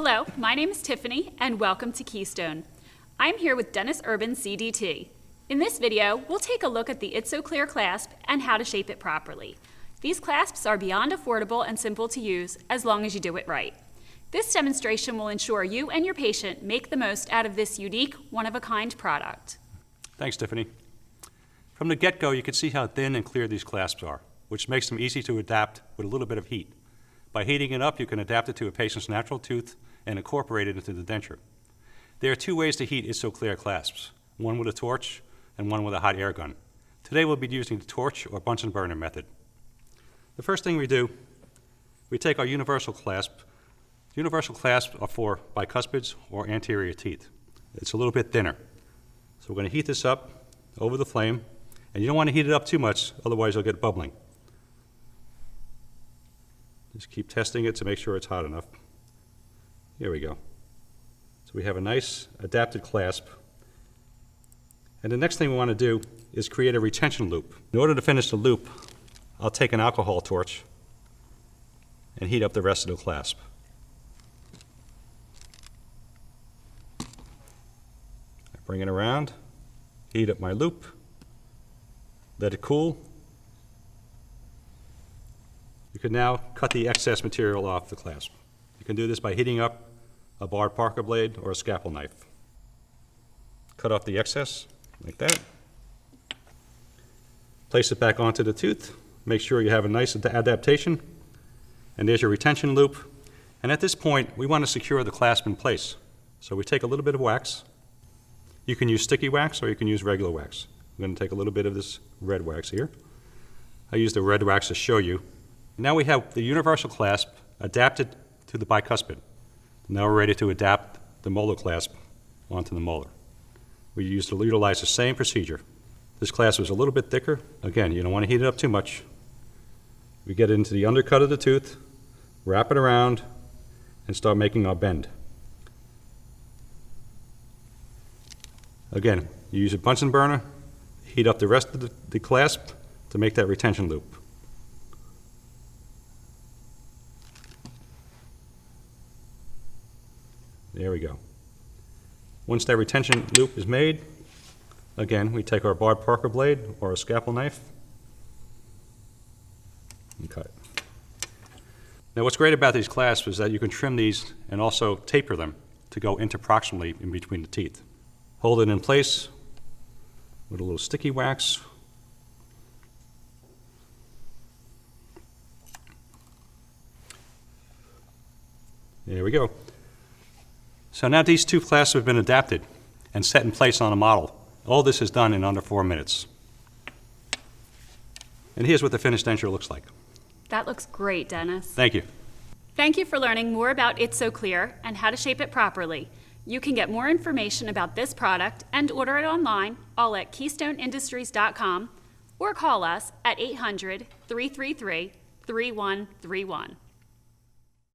Hello, my name is Tiffany and welcome to Keystone. I'm here with Dennis Urban, CDT. In this video, we'll take a look at the Itsoclear Clasp and how to shape it properly. These clasps are beyond affordable and simple to use as long as you do it right. This demonstration will ensure you and your patient make the most out of this unique, one-of-a-kind product. Thanks, Tiffany. From the get-go, you can see how thin and clear these clasps are, which makes them easy to adapt with a little bit of heat. By heating it up, you can adapt it to a patient's natural tooth and incorporate it into the denture. There are two ways to heat Itsoclear clasps, one with a torch and one with a hot air gun. Today we'll be using the torch or Bunsen burner method. The first thing we do, we take our universal clasp. Universal clasps are for bicuspids or anterior teeth. It's a little bit thinner. So we're going to heat this up over the flame, and you don't want to heat it up too much, otherwise you'll get bubbling. Just keep testing it to make sure it's hot enough. Here we go. So we have a nice adapted clasp. And the next thing we want to do is create a retention loop. In order to finish the loop, I'll take an alcohol torch and heat up the rest of the clasp. I bring it around, heat up my loop, let it cool. You can now cut the excess material off the clasp. You can do this by heating up a barred Parker blade or a scalpel knife. Cut off the excess, like that. Place it back onto the tooth. Make sure you have a nice adaptation. And there's your retention loop. And at this point, we want to secure the clasp in place. So we take a little bit of wax. You can use sticky wax or you can use regular wax. I'm going to take a little bit of this red wax here. I use the red wax to show you. Now we have the universal clasp adapted to the bicuspid. Now we're ready to adapt the Moller clasp onto the Moller. We utilize the same procedure. This clasp is a little bit thicker. Again, you don't want to heat it up too much. We get into the undercut of the tooth, wrap it around, and start making our bend. Again, you use a Bunsen burner, heat up the rest of the clasp to make that retention loop. There we go. Once that retention loop is made, again, we take our barred Parker blade or a scalpel knife and cut it. Now what's great about these clasps is that you can trim these and also taper them to go interproximally in between the teeth. Hold it in place with a little sticky wax. There we go. So now these two clasps have been adapted and set in place on a model. All this is done in under 4 minutes. And here's what the finished denture looks like. That looks great, Dennis. Thank you. Thank you for learning more about Itsoclear and how to shape it properly. You can get more information about this product and order it online, all at KeystoneIndustries.com, or call us at 800-333-3131.